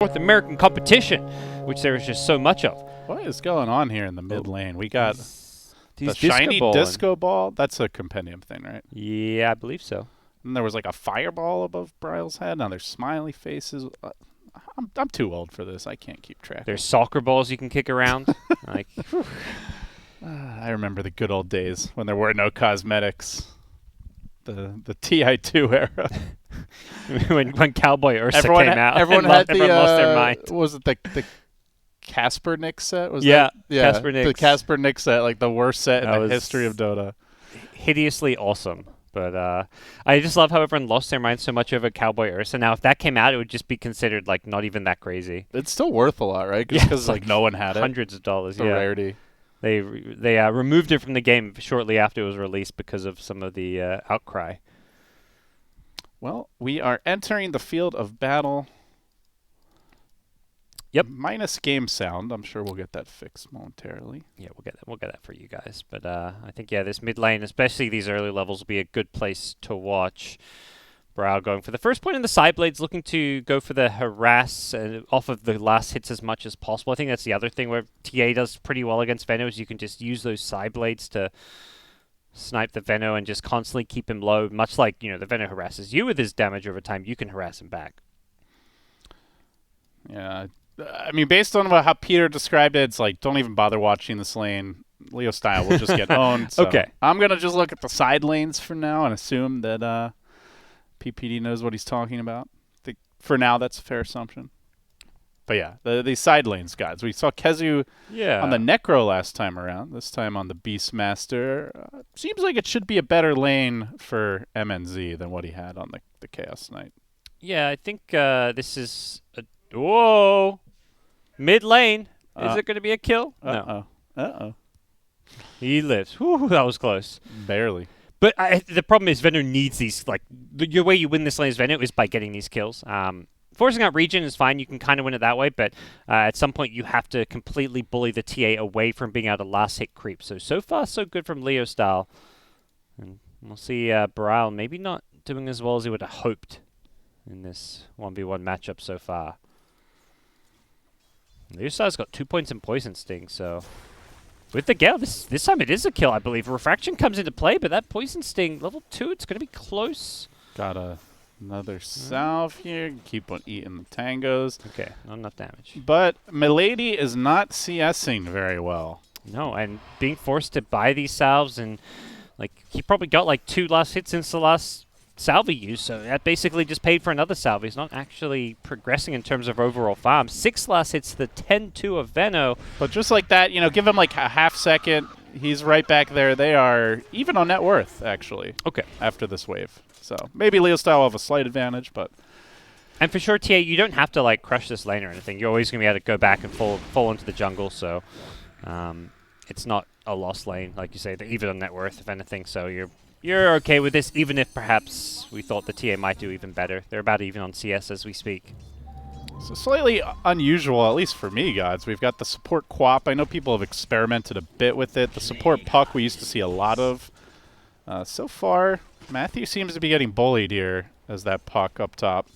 North American competition, which there is just so much of. What is going on here in the mid lane? We got the disco shiny ball disco ball. That's a compendium thing, right? Yeah, I believe so. And there was like a fireball above Bryle's head. Now there's smiley faces. I'm too old for this. I can't keep track. There's soccer balls you can kick around. Like, I remember the good old days when there were no cosmetics. The TI2 era. when Cowboy Ursa came out, everyone lost their mind. Was it the Casper Nick set? Casper Nick. The Casper Nick set, like the worst set in the history of Dota. Hideously awesome. But I just love how everyone lost their mind so much over Cowboy Ursa. Now, if that came out, it would just be considered like not even that crazy. It's still worth a lot, right? Just because like no one had it. Hundreds of dollars. The rarity. They removed it from the game shortly after it was released because of some of the outcry. Well, we are entering the field of battle. Yep. Minus game sound. I'm sure we'll get that fixed momentarily. Yeah, we'll get that for you guys. But I think this mid lane, especially these early levels, will be a good place to watch. Brow going for the first point in the side blades, looking to go for the harass off of the last hits as much as possible. I think that's the other thing where TA does pretty well against Veno is you can just use those side blades to snipe the Veno and just constantly keep him low. Much like, the Veno harasses you with his damage over time, you can harass him back. Yeah. I mean, based on how Peter described it, it's like, don't even bother watching this lane. Leo style will just get owned. So okay. I'm going to just look at the side lanes for now and assume that PPD knows what he's talking about. For now, that's a fair assumption. But yeah, the side lanes, guys. We saw Kezu on the Necro last time around. This time on the Beastmaster. Seems like it should be a better lane for MNZ than what he had on the Chaos Knight. Yeah, I think this is whoa! Mid lane. Is it going to be a kill? No. Uh-oh. He lives. Whew, that was close. Barely. But the problem is Veno needs these, the way you win this lane as Veno is by getting these kills. Forcing out regen is fine. You can kind of win it that way, but at some point you have to completely bully the TA away from being able to last hit creep. So far, so good from Leo style. And we'll see Baral maybe not doing as well as he would have hoped in this 1v1 matchup so far. Leo style's got 2 points in Poison Sting, so... With the Gale, this time it is a kill, I believe. Refraction comes into play, but that Poison Sting, level 2, it's going to be close. Got another salve here. Keep on eating the tangos. Okay, not enough damage. But Milady is not CSing very well. No, and being forced to buy these salves, and he probably got 2 last hits since the last salve he used, so that basically just paid for another salve. He's not actually progressing in terms of overall farm. 6 last hits to the 10-2 of Veno. But just like that, give him a half second. He's right back there. They are even on net worth, actually. Okay. After this wave. So maybe Leo style will have a slight advantage, but... And for sure, TA, you don't have to crush this lane or anything. You're always going to be able to go back and fall into the jungle, so it's not a lost lane, like you say. They're even on net worth, if anything, so you're okay with this, even if perhaps we thought the TA might do even better. They're about even on CS as we speak. So slightly unusual, at least for me, guys. We've got the support Quap. I know people have experimented a bit with it. The support Puck we used to see a lot of. So far, Matthew seems to be getting bullied here as that Puck up top.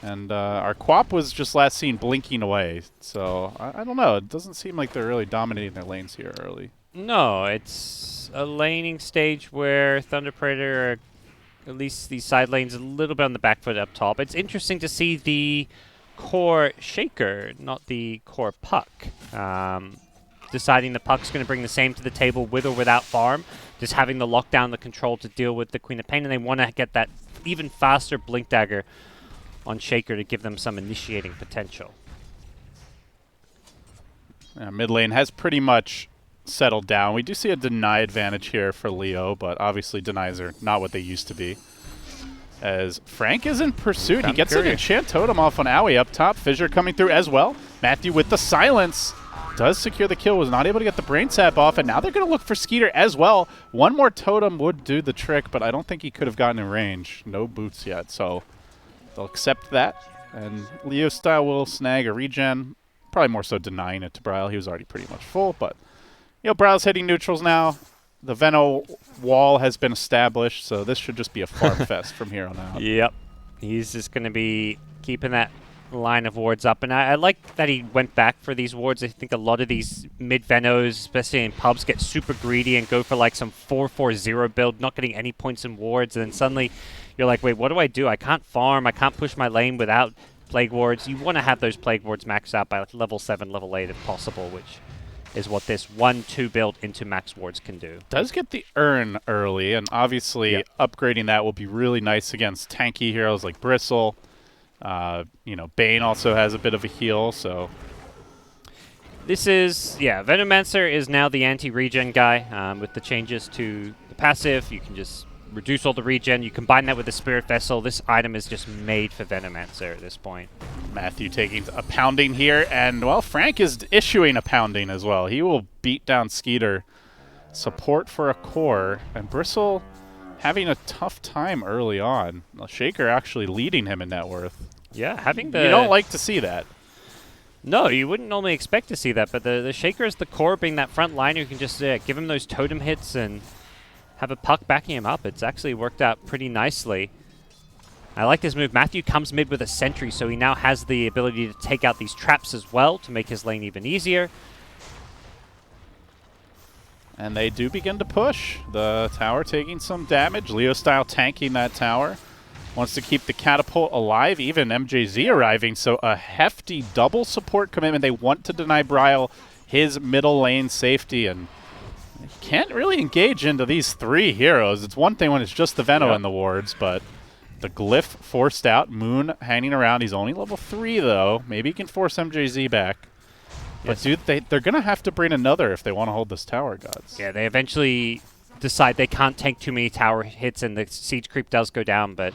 And our Quap was just last seen blinking away. So I don't know. It doesn't seem like they're really dominating their lanes here early. No, it's a laning stage where Thunder Predator, are, at least these side lanes, a little bit on the back foot up top. It's interesting to see the core Shaker, not the core Puck. Deciding the Puck's going to bring the same to the table with or without farm. Just having the lockdown, the control to deal with the Queen of Pain, and they want to get that even faster Blink Dagger on Shaker to give them some initiating potential. Yeah, mid lane has pretty much settled down. We do see a deny advantage here for Leo, but obviously denies are not what they used to be. As Frank is in pursuit. He gets an enchant totem off on Owie up top. Fissure coming through as well. Matthew with the silence does secure the kill. Was not able to get the brain sap off, and now they're going to look for Skeeter as well. One more totem would do the trick, but I don't think he could have gotten in range. No boots yet, so they'll accept that. And Leo style will snag a regen. Probably more so denying it to Bryle. He was already pretty much full, but Bryle's hitting neutrals now. The Veno wall has been established, so this should just be a farm fest from here on out. Yep. He's just going to be keeping that line of wards up, and I like that he went back for these wards. I think a lot of these mid-Venos, especially in pubs, get super greedy and go for like some 4-4-0 build, not getting any points in wards, and then suddenly you're like, wait, what do? I can't farm, I can't push my lane without Plague Wards. You want to have those Plague Wards maxed out by like level 7, level 8 if possible, which is what this 1-2 build into max wards can do. Does get the urn early, and obviously upgrading that will be really nice against tanky heroes like Bristle. You know, Bane also has a bit of a heal, so... This is, Venomancer is now the anti-regen guy. With the changes to the passive, you can just reduce all the regen. You combine that with the Spirit Vessel. This item is just made for Venomancer at this point. Matthew taking a pounding here, and, well, Frank is issuing a pounding as well. He will beat down Skeeter. Support for a core, and Bristle having a tough time early on. Shaker actually leading him in net worth. Yeah, having the... You don't like to see that. No, you wouldn't normally expect to see that, but the Shaker is the core, being that front liner who can just give him those totem hits and have a puck backing him up. It's actually worked out pretty nicely. I like this move. Matthew comes mid with a sentry, so he now has the ability to take out these traps as well to make his lane even easier. And they do begin to push. The tower taking some damage. Leo style tanking that tower. Wants to keep the catapult alive. Even MJZ arriving, so a hefty double support commitment. They want to deny Bryle his middle lane safety, and he can't really engage into these three heroes. It's one thing when it's just the Veno and the wards, but the Glyph forced out. Moon hanging around. He's only level 3, though. Maybe he can force MJZ back. But, dude, they're going to have to bring another if they want to hold this tower, gods. Yeah, they eventually decide they can't tank too many tower hits, and the siege creep does go down, but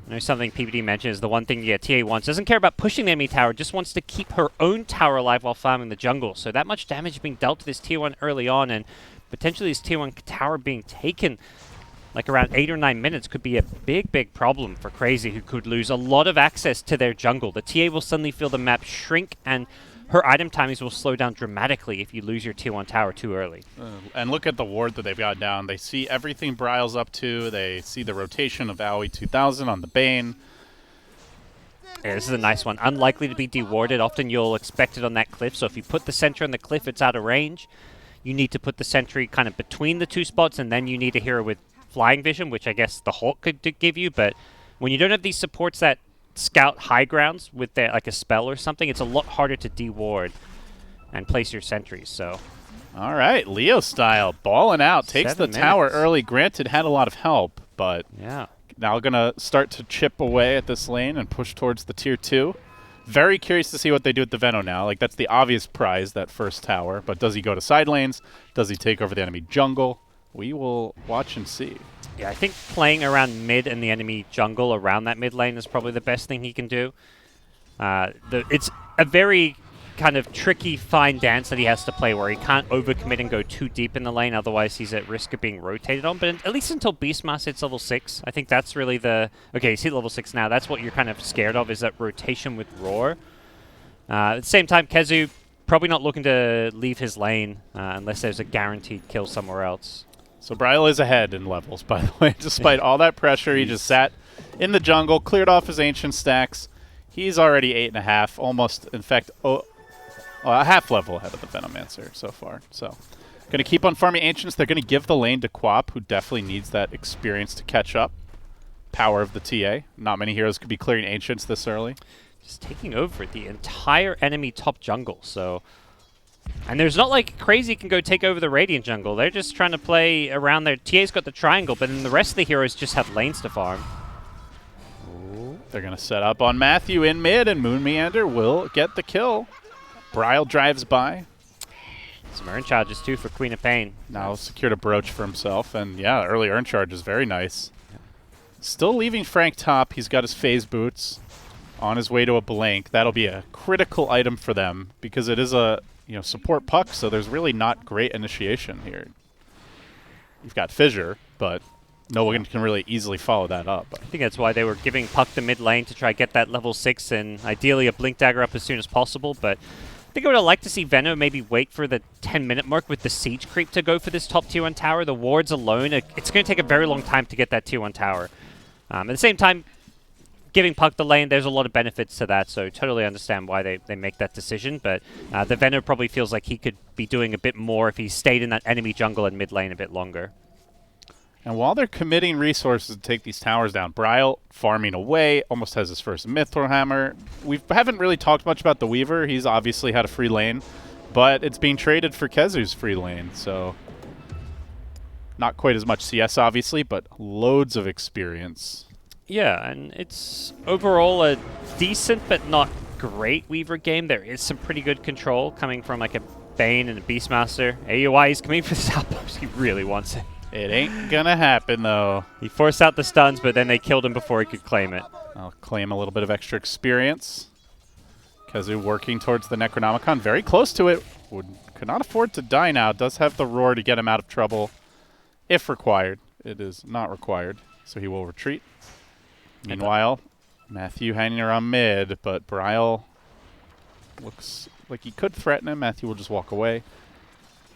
I know something PPD mentioned is the one thing TA wants. Doesn't care about pushing the enemy tower, just wants to keep her own tower alive while farming the jungle. So that much damage being dealt to this tier 1 early on, and potentially this tier 1 tower being taken like around 8 or 9 minutes could be a big, big problem for Crazy, who could lose a lot of access to their jungle. The TA will suddenly feel the map shrink, and her item timings will slow down dramatically if you lose your tier 1 tower too early. And look at the ward that they've got down. They see everything Bryle's up to. They see the rotation of AoE 2000 on the Bane. Yeah, this is a nice one. Unlikely to be dewarded. Often you'll expect it on that cliff, so if you put the sentry on the cliff, it's out of range. You need to put the sentry kind of between the two spots, and then you need a hero with flying vision, which I guess the Hawk could give you, but when you don't have these supports that scout high grounds with their, like a spell or something, it's a lot harder to deward and place your sentries. So, all right, Leo style balling out, takes the tower early. Granted, had a lot of help, but now gonna start to chip away at this lane and push towards the tier 2. Very curious to see what they do with the Veno now. Like, that's the obvious prize, that first tower, but does he go to side lanes? Does he take over the enemy jungle? We will watch and see. Yeah, I think playing around mid and the enemy jungle around that mid lane is probably the best thing he can do. It's a very kind of tricky, fine dance that he has to play where he can't overcommit and go too deep in the lane, otherwise he's at risk of being rotated on. But at least until Beastmaster hits level 6, I think that's really the... Okay, he's hit level 6 now. That's what you're kind of scared of, is that rotation with Roar. At the same time, Kezu probably not looking to leave his lane unless there's a guaranteed kill somewhere else. So Bryle is ahead in levels, by the way. Despite all that pressure, he just sat in the jungle, cleared off his ancient stacks. He's already 8.5, almost, in fact, a half level ahead of the Venomancer so far. So, going to keep on farming ancients. They're going to give the lane to Quap, who definitely needs that experience to catch up. Power of the TA. Not many heroes could be clearing ancients this early. Just taking over the entire enemy top jungle, so... And there's not like Crazy can go take over the Radiant jungle. They're just trying to play around their... TA's got the triangle, but then the rest of the heroes just have lanes to farm. Ooh. They're going to set up on Matthew in mid, and Moon Meander will get the kill. Bryle drives by. Some urn charges, too, for Queen of Pain. Now secured a brooch for himself, and yeah, early urn charge is very nice. Yeah. Still leaving Frank top. He's got his phase boots on his way to a blank. That'll be a critical item for them, because it is a... support puck, so there's really not great initiation here. You've got Fissure, but no one can really easily follow that up. I think that's why they were giving Puck the mid lane to try to get that level 6 and ideally a Blink Dagger up as soon as possible, but I think I would have liked to see Veno maybe wait for the 10-minute mark with the Siege Creep to go for this top tier 1 tower. The wards alone, it's going to take a very long time to get that tier 1 tower. At the same time, giving Puck the lane, there's a lot of benefits to that, so totally understand why they make that decision. But the Venom probably feels like he could be doing a bit more if he stayed in that enemy jungle and mid lane a bit longer. And while they're committing resources to take these towers down, Bryle farming away, almost has his first Mithril Hammer. We haven't really talked much about the Weaver. He's obviously had a free lane, but it's being traded for KheZu's free lane, so not quite as much CS, obviously, but loads of experience. Yeah, and it's overall a decent but not great Weaver game. There is some pretty good control coming from like a Bane and a Beastmaster. AUI is coming for this outpost. He really wants it. It ain't gonna happen, though. He forced out the stuns, but then they killed him before he could claim it. I'll claim a little bit of extra experience. KheZu working towards the Necronomicon. Very close to it. Could not afford to die now. Does have the Roar to get him out of trouble if required. It is not required, so he will retreat. Meanwhile, Matthew hanging around mid, but Bryle looks like he could threaten him. Matthew will just walk away.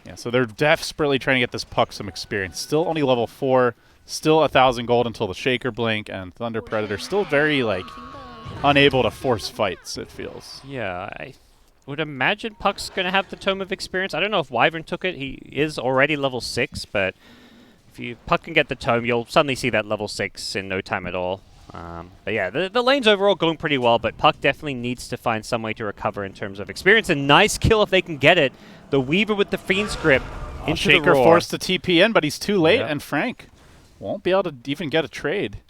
Yeah, so they're desperately trying to get this Puck some experience. Still only level 4, still 1,000 gold until the Shaker Blink, and Thunder Predator still very, like, unable to force fights, it feels. Yeah, I would imagine Puck's going to have the Tome of Experience. I don't know if Wyvern took it. He is already level 6, but if Puck can get the Tome, you'll suddenly see that level 6 in no time at all. But yeah, the lane's overall going pretty well, but Puck definitely needs to find some way to recover in terms of experience. A nice kill if they can get it. The Weaver with the Fiend's Grip into Shaker the Roar. forced to TP in, but he's too late, Yep. and Frank won't be able to even get a trade.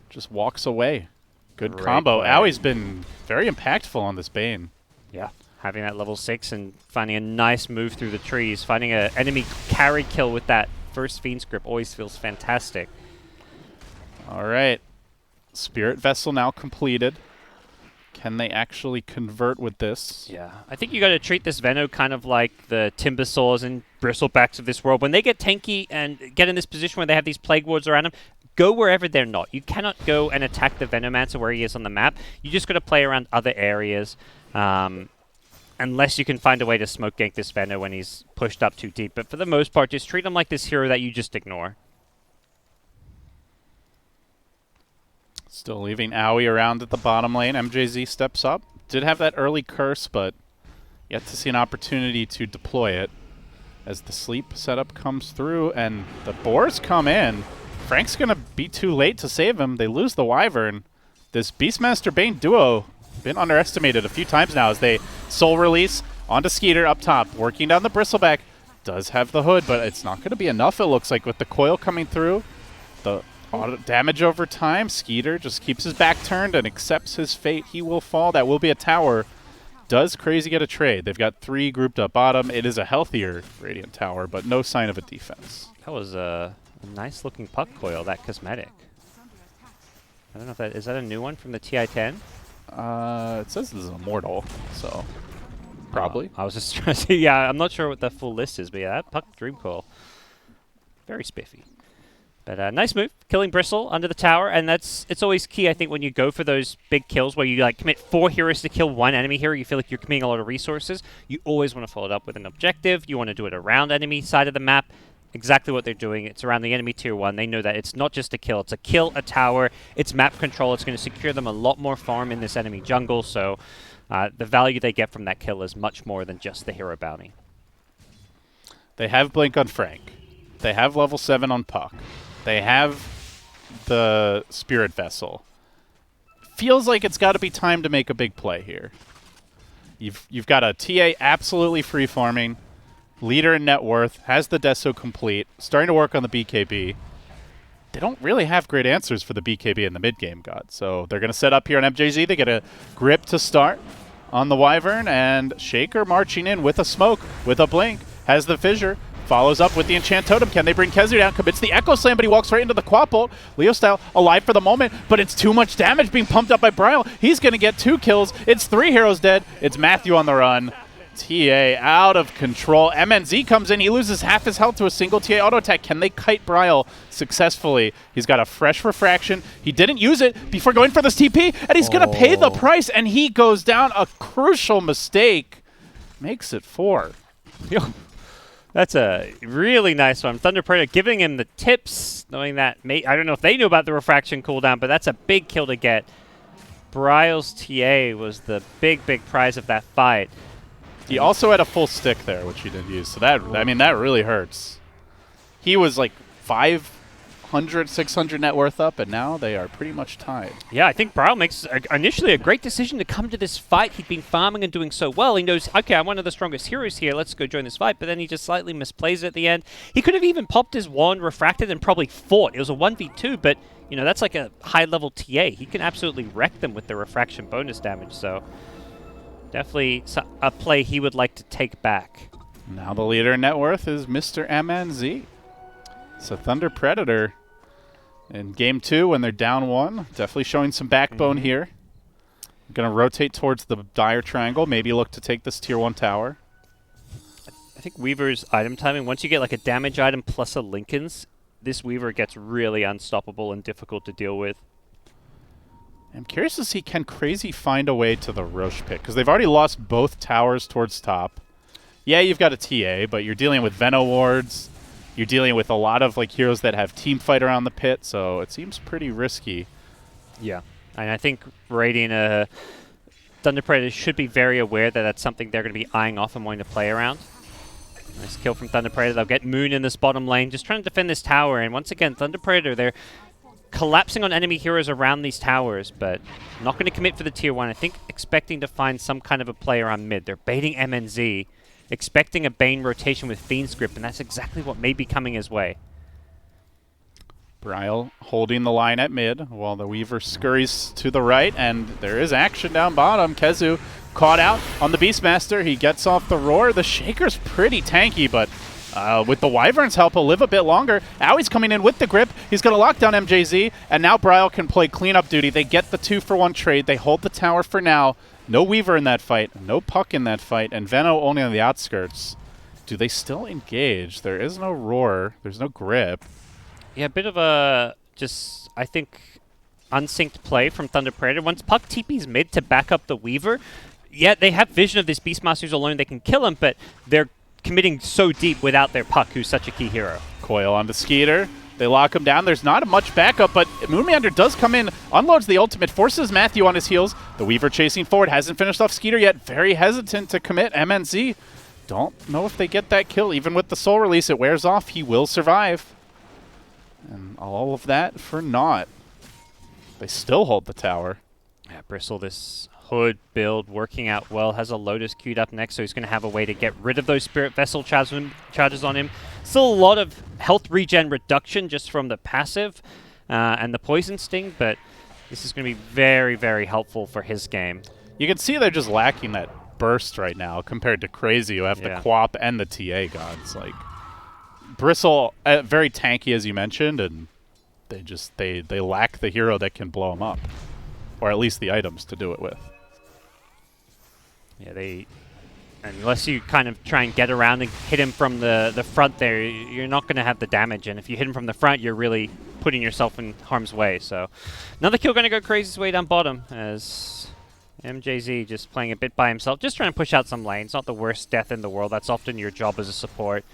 Just walks away. Good combo. Play. Aui's been very impactful on this Bane. Yeah, having that level 6 and finding a nice move through the trees. Finding an enemy carry kill with that first Fiend's Grip always feels fantastic. All right. Spirit Vessel now completed. Can they actually convert with this? Yeah, I think you got to treat this Veno kind of like the Timbersaws and Bristlebacks of this world. When they get tanky and get in this position where they have these Plague Wards around them, go wherever they're not. You cannot go and attack the Venomancer where he is on the map. You just got to play around other areas, unless you can find a way to smoke gank this Veno when he's pushed up too deep. But for the most part, just treat him like this hero that you just ignore. Still leaving Aoi around at the bottom lane. MJZ steps up. Did have that early curse, but yet to see an opportunity to deploy it as the sleep setup comes through and the boars come in. Frank's going to be too late to save him. They lose the Wyvern. This Beastmaster Bane duo been underestimated a few times now as they soul release onto Skeeter up top, working down the Bristleback. Does have the hood, but it's not going to be enough, it looks like, with the coil coming through. The auto damage over time. Skeeter just keeps his back turned and accepts his fate. He will fall. That will be a tower. Does Crazy get a trade? They've got 3 grouped up bottom. It is a healthier Radiant Tower, but no sign of a defense. That was a nice looking Puck coil, that cosmetic. I don't know if that is that a new one from the TI-10? It says this is Immortal, so probably. I was just trying to see. Yeah, I'm not sure what the full list is, but yeah, that Puck Dream Coil, very spiffy. But nice move, killing Bristle under the tower, and it's always key, I think, when you go for those big kills where you like commit 4 heroes to kill 1 enemy hero. You feel like you're committing a lot of resources. You always want to follow it up with an objective. You want to do it around enemy side of the map. Exactly what they're doing. It's around the enemy tier 1. They know that it's not just a kill. It's a kill, a tower. It's map control. It's going to secure them a lot more farm in this enemy jungle. So the value they get from that kill is much more than just the hero bounty. They have Blink on Frank. They have level 7 on Puck. They have the Spirit Vessel. Feels like it's got to be time to make a big play here. You've got a TA absolutely free farming, leader in net worth, has the Deso complete, starting to work on the BKB. They don't really have great answers for the BKB in the mid game, God. So they're going to set up here on MJZ. They get a grip to start on the Wyvern, and Shaker marching in with a smoke, with a blink, has the fissure. Follows up with the Enchant Totem. Can they bring KheZu down? Commits the Echo Slam, but he walks right into the Quap Bolt. Leo style alive for the moment, but it's too much damage being pumped up by Bryle. He's going to get 2 kills. It's 3 heroes dead. It's Matthew on the run. TA out of control. MNZ comes in. He loses half his health to a single TA auto attack. Can they kite Bryle successfully? He's got a fresh refraction. He didn't use it before going for this TP, and he's going to pay the price, and he goes down. A crucial mistake. Makes it 4. That's a really nice one. Thunder Predator giving him the tips, knowing that I don't know if they knew about the refraction cooldown, but that's a big kill to get. Bryle's TA was the big prize of that fight. He also had a full stick there, which he didn't use. So that, I mean, that really hurts. He was like 500, 600 net worth up, and now they are pretty much tied. Yeah, I think Bryle makes initially a great decision to come to this fight. He'd been farming and doing so well. He knows, okay, I'm one of the strongest heroes here. Let's go join this fight. But then he just slightly misplays it at the end. He could have even popped his wand, refracted, and probably fought. It was a 1v2, but you know that's like a high-level TA. He can absolutely wreck them with the refraction bonus damage. So definitely a play he would like to take back. Now the leader in net worth is Mr. MNZ. So Thunder Predator in game 2 when they're down 1, definitely showing some backbone here. Going to rotate towards the dire triangle, maybe look to take this tier 1 tower. I think Weaver's item timing, once you get like a damage item plus a Lincoln's, this Weaver gets really unstoppable and difficult to deal with. I'm curious to see, can Crazy find a way to the Roche pit? Because they've already lost both towers towards top. Yeah, you've got a TA, but you're dealing with Veno wards. You're dealing with a lot of like heroes that have team fight around the pit, so it seems pretty risky. Yeah, and I think Radiant Thunder Predator should be very aware that that's something they're going to be eyeing off and wanting to play around. Nice kill from Thunder Predator. They'll get Moon in this bottom lane, just trying to defend this tower. And once again, Thunder Predator, they're collapsing on enemy heroes around these towers, but not going to commit for the tier 1. I think expecting to find some kind of a play around mid. They're baiting MNZ. Expecting a Bane rotation with Fiend's Grip, and that's exactly what may be coming his way. Bryle holding the line at mid while the Weaver scurries to the right, and there is action down bottom. KheZu caught out on the Beastmaster. He gets off the roar. The Shaker's pretty tanky, but with the Wyvern's help, he'll live a bit longer. Aui's coming in with the grip. He's going to lock down MJZ, and now Bryle can play cleanup duty. They get the 2-for-1 trade. They hold the tower for now. No Weaver in that fight, no Puck in that fight, and Veno only on the outskirts. Do they still engage? There is no roar. There's no grip. Yeah, a bit of a just, I think, unsynced play from Thunder Predator. Once Puck TP's mid to back up the Weaver, yeah, they have vision of this Beastmaster's alone. They can kill him, but they're committing so deep without their Puck, who's such a key hero. Coil onto Skeeter. They lock him down. There's not much backup, but Moonmeander does come in, unloads the ultimate, forces Matthew on his heels. The Weaver chasing forward, hasn't finished off Skeeter yet. Very hesitant to commit. MNZ don't know if they get that kill. Even with the soul release, it wears off. He will survive. And all of that for naught. They still hold the tower. Yeah, Bristle, this Hood build working out well, has a Lotus queued up next, so he's going to have a way to get rid of those Spirit Vessel charges on him. Still a lot of health regen reduction just from the passive and the Poison Sting, but this is going to be very helpful for his game. You can see they're just lacking that burst right now compared to Crazy, who have the Quap and the TA gods. Like Bristle, very tanky as you mentioned, and they lack the hero that can blow him up, or at least the items to do it with. Yeah, unless you kind of try and get around and hit him from the front there, you're not going to have the damage. And if you hit him from the front, you're really putting yourself in harm's way. So another kill going to go Crazy's way down bottom as MJZ just playing a bit by himself, just trying to push out some lanes. Not the worst death in the world. That's often your job as a support.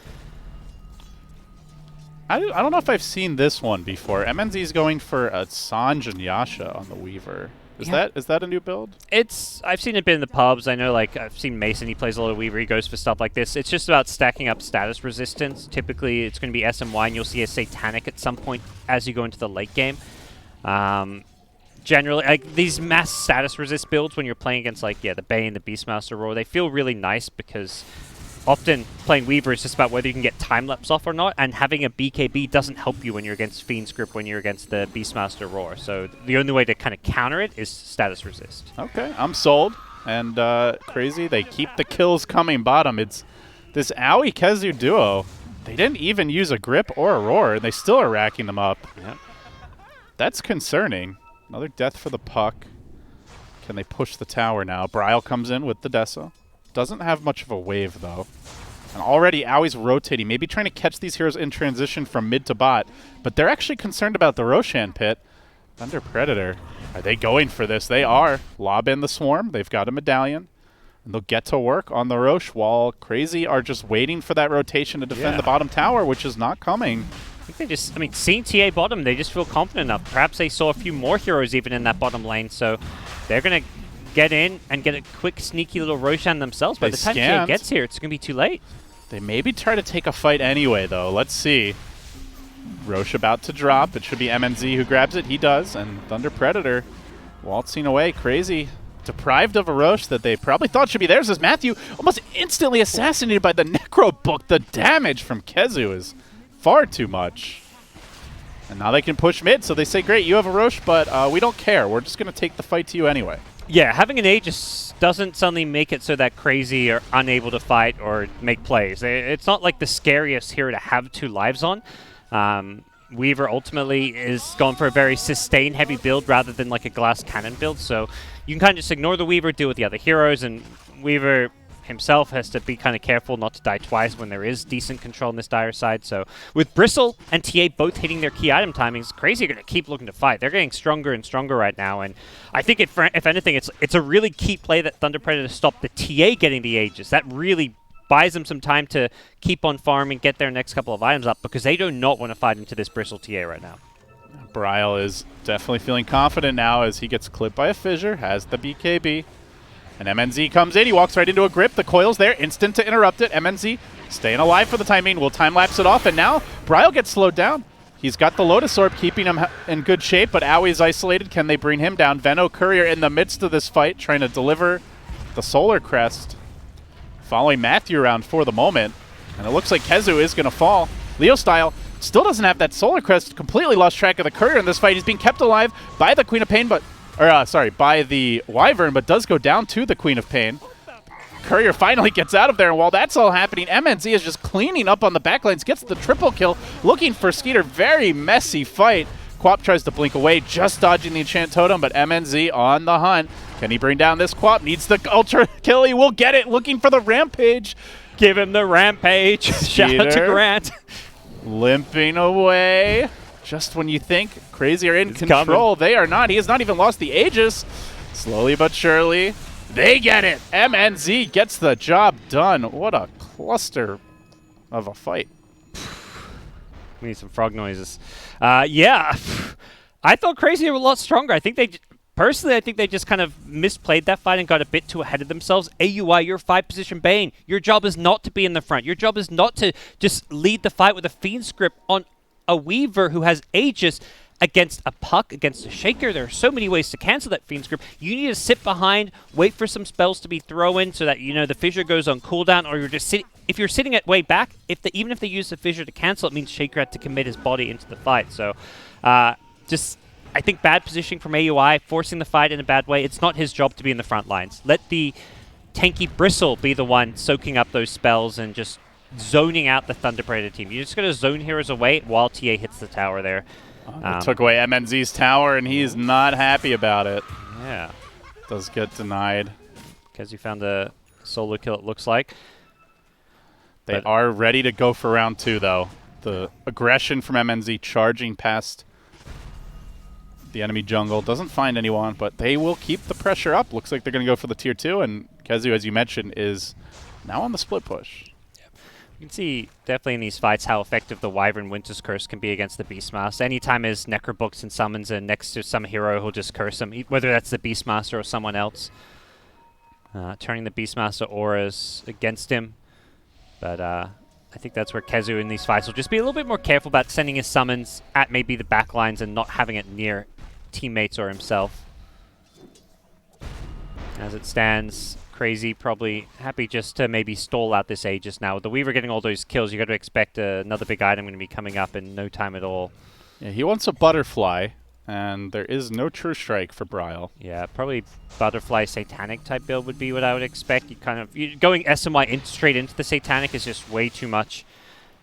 I don't know if I've seen this one before. MNZ's going for a Sanj and Yasha on the Weaver. Is that a new build? I've seen it been in the pubs. I know, like, I've seen Mason, he plays a lot of Weaver, he goes for stuff like this. It's just about stacking up status resistance. Typically, it's going to be SMY, and you'll see a Satanic at some point as you go into the late game. Generally, like, these mass status resist builds, when you're playing against, like, the Bane, the Beastmaster Roar, they feel really nice because often playing Weaver is just about whether you can get time-lapse off or not, and having a BKB doesn't help you when you're against Fiend's Grip, when you're against the Beastmaster Roar. So the only way to kind of counter it is status resist. Okay, I'm sold. And Crazy, they keep the kills coming bottom. It's this Aoi KheZu duo. They didn't even use a Grip or a Roar, and they still are racking them up. Yep. That's concerning. Another death for the Puck. Can they push the tower now? Bryle comes in with the Dessa. Doesn't have much of a wave, though. And already Aui's rotating, maybe trying to catch these heroes in transition from mid to bot. But they're actually concerned about the Roshan pit. Thunder Predator. Are they going for this? They are. Lob in the Swarm. They've got a Medallion. And they'll get to work on the Roche while Crazy are just waiting for that rotation to defend the bottom tower, which is not coming. I think they just, I mean, seeing TA bottom, they just feel confident enough. Perhaps they saw a few more heroes even in that bottom lane, so they're going to get in and get a quick, sneaky little Roshan themselves. By the time TA gets here, it's going to be too late. They maybe try to take a fight anyway, though. Let's see. Roche about to drop. It should be MNZ who grabs it. He does, and Thunder Predator waltzing away. Crazy. Deprived of a Roche that they probably thought should be theirs as Matthew almost instantly assassinated by the Necro Book. The damage from Kezu is far too much. And now they can push mid, so they say, great, you have a Roche, but we don't care. We're just going to take the fight to you anyway. Yeah, having an Aegis doesn't suddenly make it so that Crazy are unable to fight or make plays. It's not like the scariest hero to have 2 lives on. Weaver ultimately is going for a very sustain-heavy build rather than like a glass cannon build, so you can kind of just ignore the Weaver, deal with the other heroes, and Weaver himself has to be kind of careful not to die twice when there is decent control on this dire side. So with Bristle and TA both hitting their key item timings, Crazy are going to keep looking to fight. They're getting stronger and stronger right now, and I think if anything, it's a really key play that Thunder Predator stop the TA getting the Aegis. That really buys them some time to keep on farming, get their next couple of items up, because they do not want to fight into this Bristle TA right now. Bryle is definitely feeling confident now as he gets clipped by a fissure, has the BKB. And MNZ comes in, he walks right into a grip, the coil's there, instant to interrupt it. MNZ staying alive for the time being, will time-lapse it off, and now Bryle gets slowed down. He's got the Lotus Orb keeping him in good shape, but Owie's isolated. Can they bring him down? Venno Courier in the midst of this fight, trying to deliver the Solar Crest. Following Matthew around for the moment, and it looks like Kezu is going to fall. Leo Style still doesn't have that Solar Crest, completely lost track of the Courier in this fight. He's being kept alive by the Queen of Pain, by the Wyvern, but does go down to the Queen of Pain. Courier finally gets out of there, and while that's all happening, MNZ is just cleaning up on the backlines, gets the triple kill, looking for Skeeter. Very messy fight. Quap tries to blink away, just dodging the Enchant Totem, but MNZ on the hunt. Can he bring down this Quap? Needs the Ultra kill. He will get it, looking for the Rampage. Give him the Rampage. Shout out to Grant. Limping away. Just when you think Crazy are in control, they are not. He has not even lost the Aegis. Slowly but surely, they get it. MNZ gets the job done. What a cluster of a fight. We need some frog noises. Yeah, I thought Crazy were a lot stronger. I think they, personally, I think they just kind of misplayed that fight and got a bit too ahead of themselves. AUI, you're 5-position Bane. Your job is not to be in the front. Your job is not to just lead the fight with a Fiend script on a Weaver who has Aegis against a Puck, against a Shaker. There are so many ways to cancel that Fiend script. You need to sit behind, wait for some spells to be thrown so that, you know, the Fissure goes on cooldown, or you're just sitting. If you're sitting at way back, even if they use the Fissure to cancel, it means Shaker had to commit his body into the fight. So, just, I think bad positioning from AUI, forcing the fight in a bad way. It's not his job to be in the front lines. Let the tanky Bristle be the one soaking up those spells and just zoning out the Thunder Predator team. You're just going to zone heroes away while TA hits the tower there. Took away MNZ's tower, and he's not happy about it. Yeah. Does get denied. Because you found a solo kill, it looks like. They are ready to go for round 2, though. The aggression from MNZ charging past the enemy jungle. Doesn't find anyone, but they will keep the pressure up. Looks like they're going to go for the tier 2, and Kezu, as you mentioned, is now on the split push. You can see definitely in these fights how effective the Wyvern Winter's Curse can be against the Beastmaster. Anytime his Necrobooks and summons and next to some hero, he'll just curse him, whether that's the Beastmaster or someone else. Turning the Beastmaster auras against him. But I think that's where Kezu in these fights will just be a little bit more careful about sending his summons at maybe the backlines and not having it near teammates or himself. As it stands, Crazy probably happy just to maybe stall out this Aegis now. With the Weaver getting all those kills, you got to expect another big item going to be coming up in no time at all. Yeah, he wants a Butterfly, and there is no True Strike for Bryle. Yeah, probably Butterfly Satanic type build would be what I would expect. Going SMY straight into the Satanic is just way too much.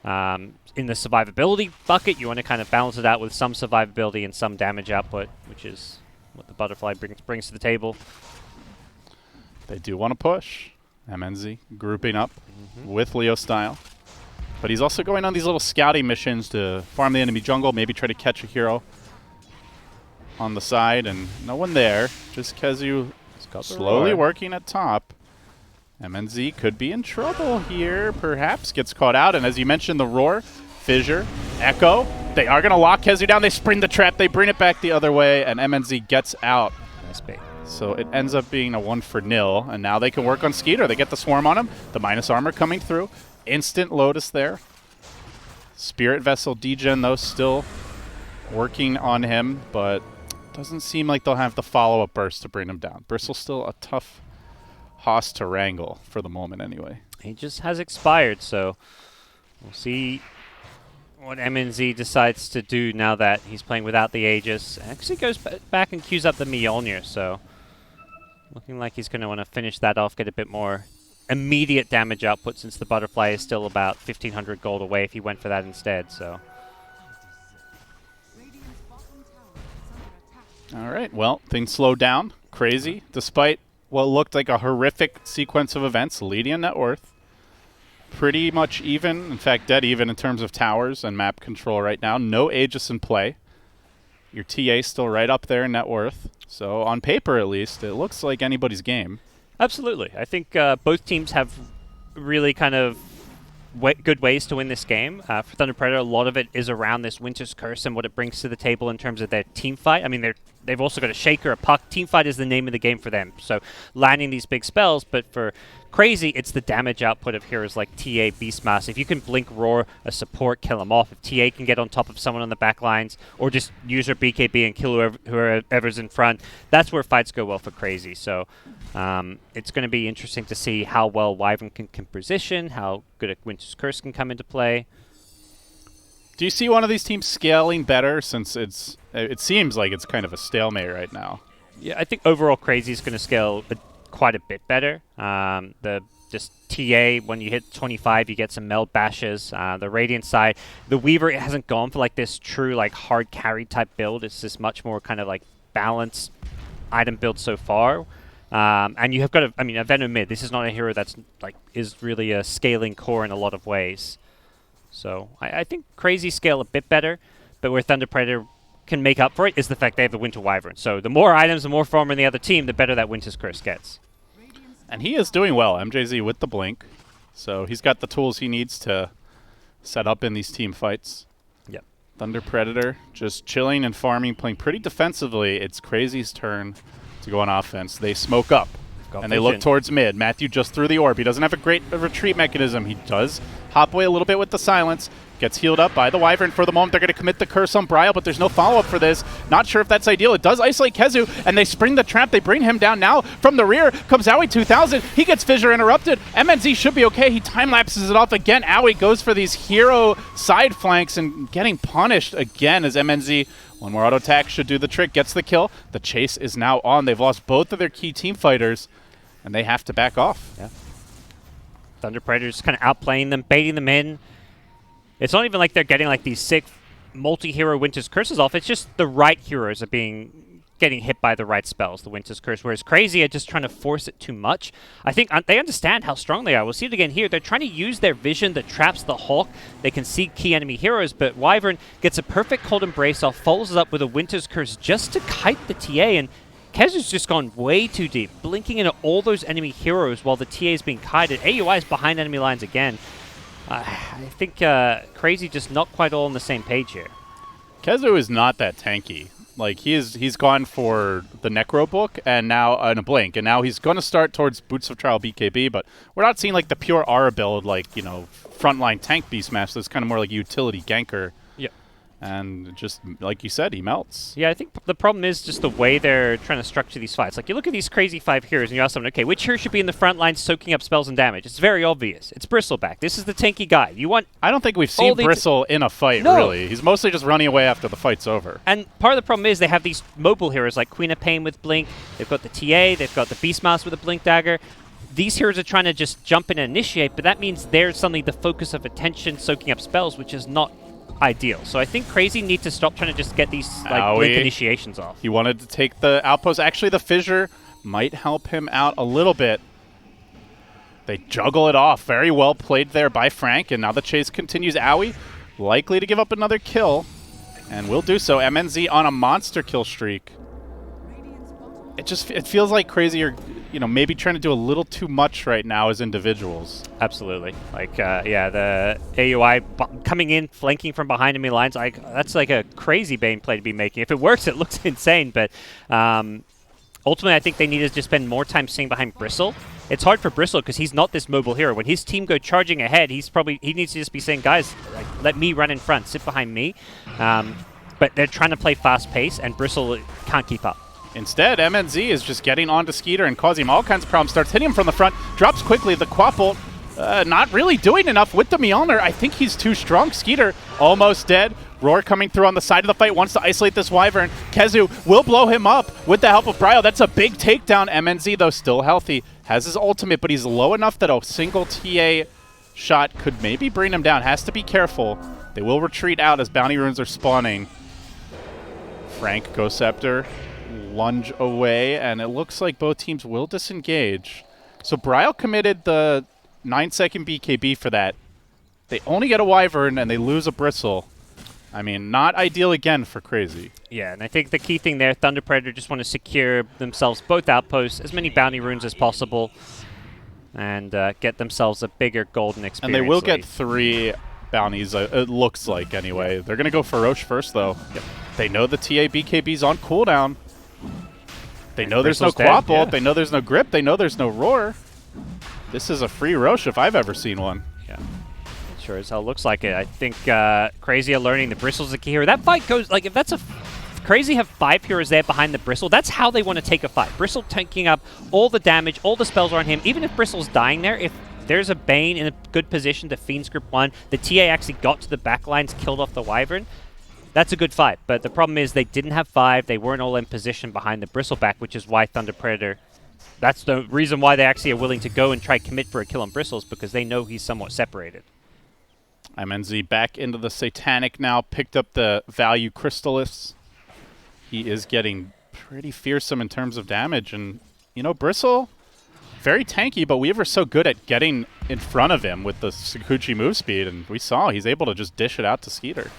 In the survivability bucket, you want to kind of balance it out with some survivability and some damage output, which is what the Butterfly brings to the table. They do want to push. MNZ grouping up with Leo Style. But he's also going on these little scouting missions to farm the enemy jungle, maybe try to catch a hero on the side, and no one there. Just Kezu slowly working at top. MNZ could be in trouble here, perhaps. Gets caught out, and as you mentioned, the Roar Fissure, Echo. They are going to lock KheZu down. They spring the trap. They bring it back the other way, and MNZ gets out. Nice bait. So it ends up being a 1-0, and now they can work on Skeeter. They get the swarm on him. The minus armor coming through. Instant Lotus there. Spirit Vessel degen, though, still working on him, but doesn't seem like they'll have the follow-up burst to bring him down. Bristle's still a tough hoss to wrangle for the moment anyway. He just has expired, so we'll see what MNZ decides to do now that he's playing without the Aegis. Actually goes back and queues up the Mjolnir, so looking like he's going to want to finish that off, get a bit more immediate damage output since the Butterfly is still about 1,500 gold away if he went for that instead, so. All right, well, things slow down. CR4ZY, despite what looked like a horrific sequence of events, leading net worth. Pretty much even, in fact, dead even in terms of towers and map control right now. No Aegis in play. Your TA still right up there in net worth. So on paper, at least, it looks like anybody's game. Absolutely. I think both teams have really kind of good ways to win this game. For Thunder Predator, a lot of it is around this Winter's Curse and what it brings to the table in terms of their team fight. I mean, they've also got a Shaker, a Puck. Team fight is the name of the game for them. So landing these big spells, but for CR4ZY, it's the damage output of heroes like TA, Beastmaster. If you can blink Roar, a support, kill them off. If TA can get on top of someone on the back lines, or just use her BKB and kill whoever's in front, that's where fights go well for CR4ZY. So it's going to be interesting to see how well Wyvern can position, how good a Winter's Curse can come into play. Do you see one of these teams scaling better, since it seems like it's kind of a stalemate right now? Yeah, I think overall CR4ZY is going to scale quite a bit better. Just TA, when you hit 25, you get some meld bashes. The Radiant side, the Weaver, it hasn't gone for like this true like hard carry type build. It's just much more kind of like balanced item build so far. And you have got a Venom mid. This is not a hero that's like is really a scaling core in a lot of ways. So I think CR4ZY scale a bit better, but where Thunder Predator can make up for it is the fact they have the Winter Wyvern. So the more items, the more farm in the other team, the better that Winter's Curse gets. And he is doing well, MJZ with the blink. So he's got the tools he needs to set up in these team fights. Yep. Thunder Predator just chilling and farming, playing pretty defensively. It's CR4ZY's turn to go on offense. They smoke up, and they look towards mid. Matthew just threw the orb. He doesn't have a great retreat mechanism. He does hop away a little bit with the silence. Gets healed up by the Wyvern for the moment. They're going to commit the curse on Bryle, but there's no follow-up for this. Not sure if that's ideal. It does isolate KheZu, and they spring the trap. They bring him down now. From the rear comes Owie 2000. He gets Fissure interrupted. MNZ should be okay. He time-lapses it off again. Owie goes for these hero side flanks and getting punished again as MNZ. One more auto attack should do the trick. Gets the kill. The chase is now on. They've lost both of their key team fighters, and they have to back off. Yeah. Thunder Predators kind of outplaying them, baiting them in. It's not even like they're getting like these sick multi-hero Winter's Curses off. It's just the right heroes are getting hit by the right spells, the Winter's Curse, whereas CR4ZY are just trying to force it too much. I think they understand how strong they are. We'll see it again here. They're trying to use their vision, the traps, the Hawk. They can see key enemy heroes, but Wyvern gets a perfect cold embrace off, follows it up with a Winter's Curse just to kite the TA, and KheZu's just gone way too deep, blinking into all those enemy heroes while the TA is being kited. AUI is behind enemy lines again. I think CR4ZY just not quite all on the same page here. KheZu is not that tanky. Like, he's gone for the Necro book and now in a blink, and now he's going to start towards Boots of Trial BKB, but we're not seeing like the pure Aura build, like, you know, frontline tank Beastmaster. It's kind of more like utility ganker. And just, like you said, he melts. Yeah, I think the problem is just the way they're trying to structure these fights. Like, you look at these crazy 5 heroes and you ask someone, okay, which hero should be in the front line soaking up spells and damage? It's very obvious. It's Bristleback. This is the tanky guy. I don't think we've seen Bristle in a fight, really. He's mostly just running away after the fight's over. And part of the problem is they have these mobile heroes like Queen of Pain with Blink. They've got the TA. They've got the Beastmaster with a Blink Dagger. These heroes are trying to just jump in and initiate, but that means they're suddenly the focus of attention soaking up spells, which is not ideal. So I think CR4ZY need to stop trying to just get these like blink initiations off. He wanted to take the outpost. Actually, the Fissure might help him out a little bit. They juggle it off. Very well played there by Frank, and now the chase continues. Owie likely to give up another kill, and will do so. MNZ on a monster kill streak. it feels like Crazy are, maybe trying to do a little too much right now as individuals. Absolutely. Like, yeah, the AUI coming in, flanking from behind enemy lines, that's like a crazy Bane play to be making. If it works, it looks insane, but ultimately I think they need to just spend more time staying behind Bristle. It's hard for Bristle because he's not this mobile hero. When his team go charging ahead, he needs to just be saying, guys, like, let me run in front, sit behind me. But they're trying to play fast pace, and Bristle can't keep up. Instead, MNZ is just getting onto Skeeter and causing him all kinds of problems. Starts hitting him from the front, drops quickly. The Quappel not really doing enough with the Mjolnir. I think he's too strong. Skeeter almost dead. Roar coming through on the side of the fight, wants to isolate this Wyvern. Kezu will blow him up with the help of Bryo. That's a big takedown. MNZ, though, still healthy. Has his ultimate, but he's low enough that a single TA shot could maybe bring him down. Has to be careful. They will retreat out as bounty runes are spawning. Frank, Ghost Scepter, lunge away, and it looks like both teams will disengage. So Bryle committed the 9-second BKB for that. They only get a Wyvern, and they lose a Bristle. I mean, not ideal again for Crazy. Yeah, and I think the key thing there, Thunder Predator just want to secure themselves both outposts, as many bounty runes as possible, and get themselves a bigger golden experience. And they will lead. get 3 bounties, it looks like, anyway. They're going to go for Roche first, though. Yep. They know the TA BKB's on cooldown. They know there's no Bristle's Quappel. dead, yeah. They know there's no Grip. They know there's no Roar. This is a free Roche if I've ever seen one. Yeah, it sure as hell looks like it. I think Crazy are learning the Bristle's the key hero. That fight goes, like, if Crazy have 5 heroes there behind the Bristle, that's how they want to take a fight. Bristle taking up all the damage, all the spells are on him. Even if Bristle's dying there, if there's a Bane in a good position to Fiend's Grip 1, the TA actually got to the back lines, killed off the Wyvern, that's a good fight. But the problem is they didn't have 5. They weren't all in position behind the Bristleback, which is why Thunder Predator, that's the reason why they actually are willing to go and try commit for a kill on Bristles, because they know he's somewhat separated. MNZ back into the Satanic now, picked up the Value Crystallis. He is getting pretty fearsome in terms of damage. And, Bristle, very tanky, but Weaver's so good at getting in front of him with the Sakuchi move speed, and we saw he's able to just dish it out to Skeeter.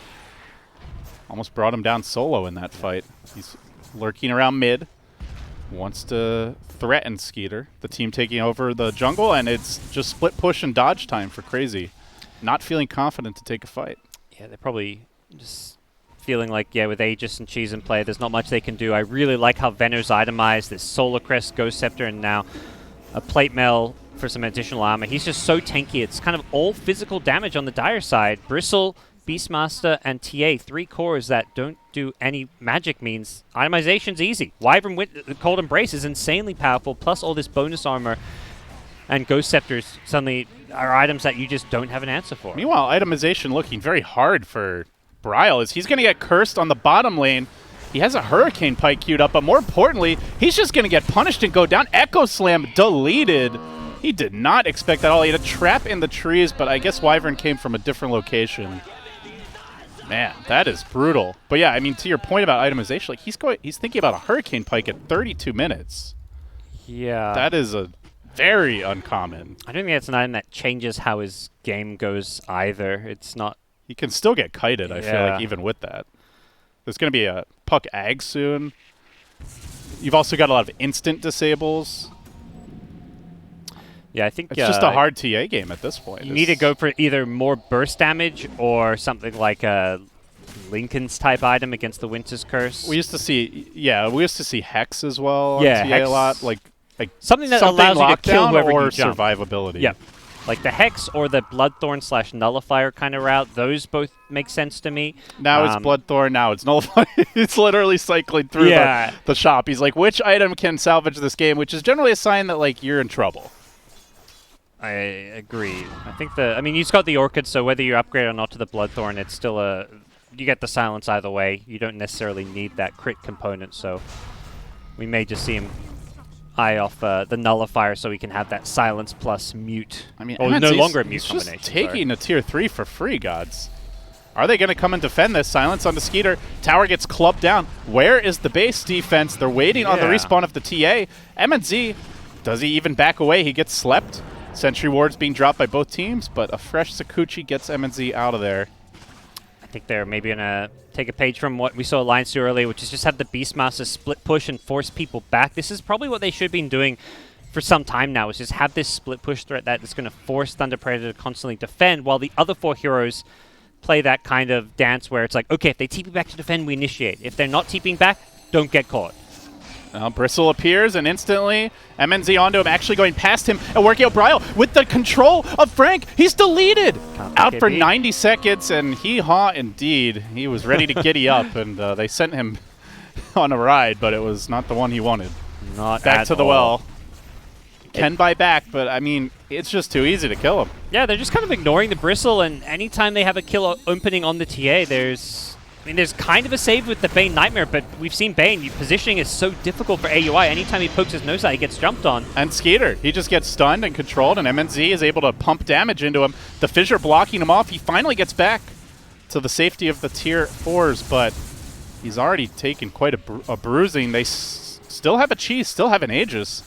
Almost brought him down solo in that fight. He's lurking around mid, wants to threaten Skeeter. The team taking over the jungle, and it's just split push and dodge time for Crazy. Not feeling confident to take a fight. Yeah, they're probably just feeling like, yeah, with Aegis and Cheese in play, there's not much they can do. I really like how Venor's itemized, this Solar Crest, Ghost Scepter, and now a Plate Mail for some additional armor. He's just so tanky. It's kind of all physical damage on the Dire side. Bristle, Beastmaster, and TA, 3 cores that don't do any magic means itemization's easy. Wyvern with Cold Embrace is insanely powerful, plus all this bonus armor, and Ghost Scepters suddenly are items that you just don't have an answer for. Meanwhile, itemization looking very hard for Bryle, as he's going to get cursed on the bottom lane. He has a Hurricane Pike queued up, but more importantly, he's just going to get punished and go down. Echo Slam deleted. He did not expect that all. He had a trap in the trees, but I guess Wyvern came from a different location. Man, that is brutal. But yeah, I mean, to your point about itemization, like he's thinking about a Hurricane Pike at 32 minutes. Yeah. That is a very uncommon. I don't think it's an item that changes how his game goes either. It's not... He can still get kited, I feel like, even with that. There's going to be a Puck Ag soon. You've also got a lot of instant disables. Yeah, I think... It's just a hard TA game at this point. You need to go for either more burst damage or something like a Lincoln's type item against the Winter's Curse. We used to see Hex as well on yeah, TA Hex, a lot. Like something that allows you to kill whoever or you jump. survivability. Yeah. Like the Hex or the Bloodthorn / Nullifier kind of route, those both make sense to me. Now it's Bloodthorn, now it's Nullifier. It's literally cycling through the shop. He's like, which item can salvage this game? Which is generally a sign that, like, you're in trouble. I agree. I think he's got the Orchid, so whether you upgrade or not to the Bloodthorn, it's still you get the silence either way. You don't necessarily need that crit component, so we may just see him eye off the Nullifier so he can have that silence plus mute. I mean, no longer a mute he's combination. Just taking a tier 3 for free, gods. Are they going to come and defend this? Silence on the Skeeter. Tower gets clubbed down. Where is the base defense? They're waiting on the respawn of the TA. MNZ, does he even back away? He gets slept. Sentry wards being dropped by both teams, but a fresh Sakuchi gets MNZ out of there. I think they're maybe going to take a page from what we saw Alliance do earlier, which is just have the Beastmaster split push and force people back. This is probably what they should have been doing for some time now, is just have this split push threat that is going to force Thunder Predator to constantly defend, while the other 4 heroes play that kind of dance where it's like, okay, if they TP back to defend, we initiate. If they're not TPing back, don't get caught. Now Bristle appears, and instantly MNZ onto him, actually going past him, and working out Bryle with the control of Frank. He's deleted! Out for 90 seconds, and hee-haw indeed. He was ready to giddy up, and they sent him on a ride, but it was not the one he wanted. Not back at to the all. well. Can buy back, but I mean, it's just too easy to kill him. Yeah, they're just kind of ignoring the Bristle, and anytime they have a kill opening on the TA, there's kind of a save with the Bane Nightmare, but we've seen Bane, positioning is so difficult for AUI. Anytime he pokes his nose out, he gets jumped on. And Skeeter, he just gets stunned and controlled, and MNZ is able to pump damage into him. The Fissure blocking him off. He finally gets back to the safety of the tier 4s, but he's already taken quite a bruising. They still have a Cheese, still have an Aegis.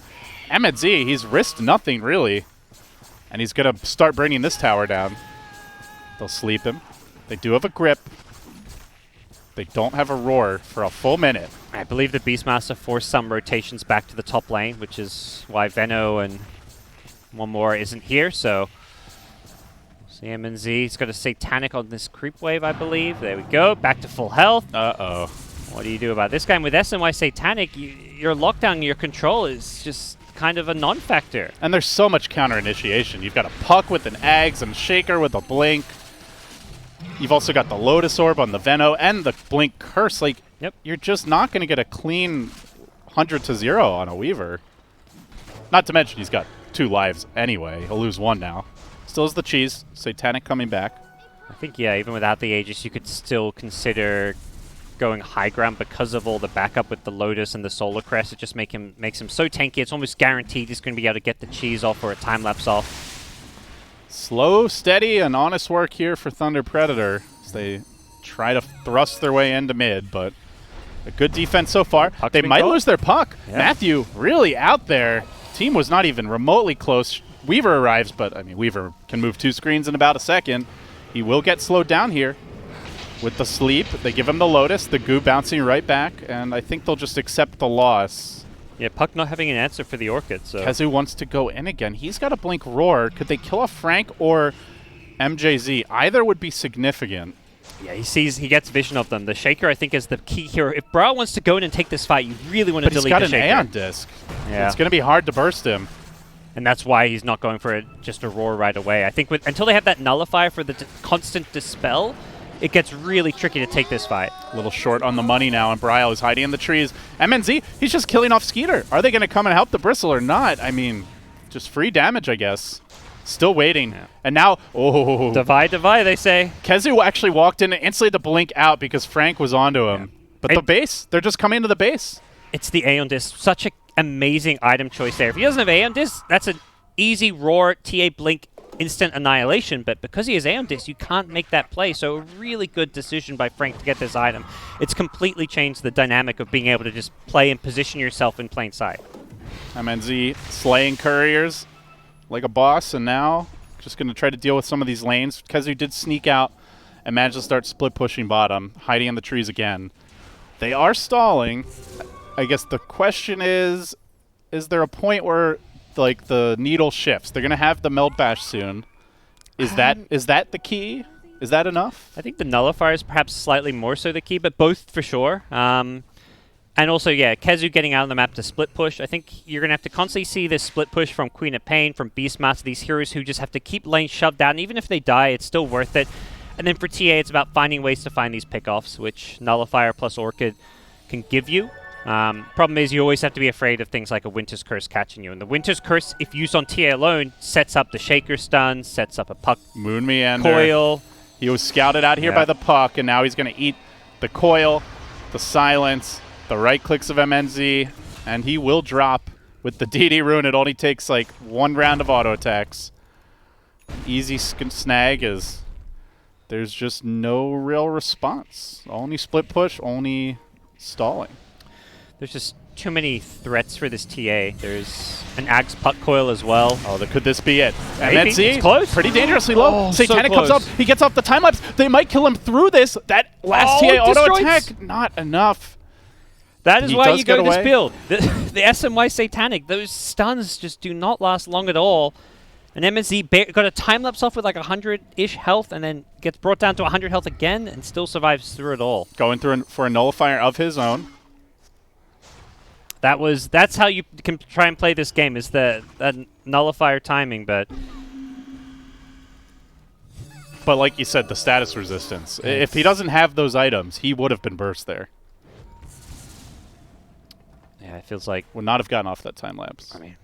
MNZ, he's risked nothing, really. And he's going to start bringing this tower down. They'll sleep him. They do have a grip. They don't have a roar for a full minute. I believe the Beastmaster forced some rotations back to the top lane, which is why Veno and one more isn't here. So CMNZ, he's got a Satanic on this creep wave, I believe. There we go. Back to full health. Uh-oh. What do you do about this guy? And with SNY Satanic, your lockdown, your control is just kind of a non-factor. And there's so much counter-initiation. You've got a Puck with an Ags and Shaker with a Blink. You've also got the Lotus Orb on the Veno and the Blink Curse. Like, yep. You're just not going to get a clean 100-0 on a Weaver. Not to mention he's got 2 lives anyway. He'll lose 1 now. Still has the Cheese. Satanic coming back. I think, yeah, even without the Aegis, you could still consider going high ground because of all the backup with the Lotus and the Solar Crest. It just makes him so tanky. It's almost guaranteed he's going to be able to get the Cheese off or a time-lapse off. Slow, steady, and honest work here for Thunder Predator as they try to thrust their way into mid, but a good defense so far. They might lose their Puck. Yeah. Matthew really out there. Team was not even remotely close. Weaver arrives, but I mean, Weaver can move 2 screens in about a second. He will get slowed down here with the sleep. They give him the Lotus, the goo bouncing right back, and I think they'll just accept the loss. Yeah, Puck not having an answer for the Orchid. So KheZu wants to go in again. He's got a Blink Roar. Could they kill off Frank or MJZ? Either would be significant. Yeah, he gets vision of them. The Shaker, I think, is the key hero. If Bryle wants to go in and take this fight, you really want to delete the Shaker. But he's got an Aeon Disc. Yeah. It's going to be hard to burst him. And that's why he's not going for just a Roar right away. I think until they have that Nullifier for the constant Dispel, it gets really tricky to take this fight. A little short on the money now, and Bryle is hiding in the trees. MNZ, he's just killing off Skeeter. Are they going to come and help the Bristle or not? I mean, just free damage, I guess. Still waiting. Yeah. And now, oh. Divide, they say. KheZu actually walked in and instantly to blink out because Frank was onto him. Yeah. But the base, they're just coming into the base. It's the Aeon Disc. Such an amazing item choice there. If he doesn't have Aeon Disc, that's an easy Roar, TA Blink, instant annihilation, but because he has Aeon Disc, you can't make that play. So a really good decision by Frank to get this item. It's completely changed the dynamic of being able to just play and position yourself in plain sight. MNZ slaying couriers like a boss, and now just going to try to deal with some of these lanes. KheZu did sneak out and managed to start split pushing bottom, hiding in the trees again. They are stalling. I guess the question is there a point where like the needle shifts? They're going to have the Meld Bash soon. Is that the key? Is that enough? I think the Nullifier is perhaps slightly more so the key, but both for sure. And also, yeah, KheZu getting out on the map to split push. I think you're going to have to constantly see this split push from Queen of Pain, from Beastmaster, these heroes who just have to keep lanes shoved down. Even if they die, it's still worth it. And then for TA, it's about finding ways to find these pickoffs, which Nullifier plus Orchid can give you. Problem is you always have to be afraid of things like a Winter's Curse catching you. And the Winter's Curse, if used on TA alone, sets up the Shaker stun, sets up a Puck Moon Meander. Coil. He was scouted out here by the Puck, and now he's going to eat the Coil, the Silence, the right clicks of MNZ, and he will drop with the DD Rune. It only takes like 1 round of auto attacks. Easy snag is there's just no real response. Only split push, only stalling. There's just too many threats for this TA. There's an Axe Puck Coil as well. Oh, could this be it? Maybe. MNZ, It's close. pretty dangerously low. Oh, Satanic so comes up. close. He gets off the time lapse. They might kill him through this. That last TA auto attack, not enough. That is He why does you go get this away. build. The SMY Satanic, those stuns just do not last long at all. And MNZ got a time lapse off with like 100-ish health and then gets brought down to 100 health again and still survives through it all. Going through for a nullifier of his own. That's how you can try and play this game, is that nullifier timing, but like you said, the status resistance. If he doesn't have those items, he would have been burst there. yeah, it feels like, Would not have gotten off that time lapse. I mean,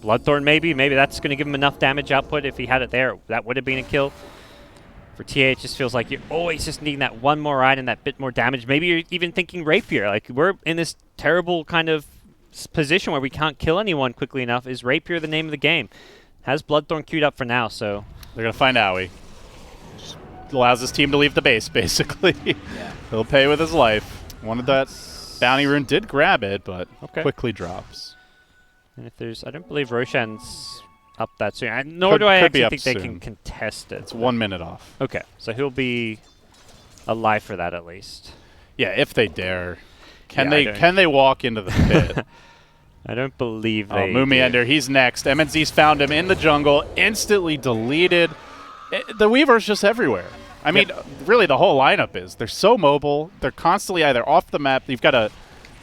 Bloodthorn maybe that's going to give him enough damage output. If he had it there, that would have been a kill. For TA, it just feels like you're always just needing that one more item, that bit more damage. Maybe you're even thinking Rapier. Like, we're in this terrible kind of position where we can't kill anyone quickly enough. Is Rapier the name of the game? Has Bloodthorn queued up for now, so... They're going to find Owie. Just allows his team to leave the base, basically. Yeah. He'll pay with his life. Wanted that bounty rune, did grab it, but quickly drops. And if there's... I don't believe Roshan's up that soon. Nor do I actually think they can contest it. It's 1 minute off. Okay, so he'll be alive for that at least. Yeah, if they dare. Can Yeah, they walk into the pit? I don't believe they Mumiender, he's next. MNZ's found him in the jungle, instantly deleted. The Weaver's just everywhere. I mean, really the whole lineup is. They're so mobile. They're constantly either off the map. You've got a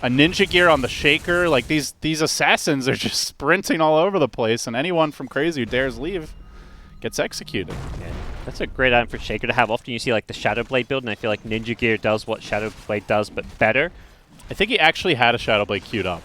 ninja gear on the Shaker. Like, these assassins are just sprinting all over the place, and anyone from Crazy who dares leave gets executed. Yeah, that's a great item for Shaker to have. Often you see like the Shadow Blade build, and I feel like Ninja Gear does what Shadow Blade does, but better. I think he actually had a Shadow Blade queued up.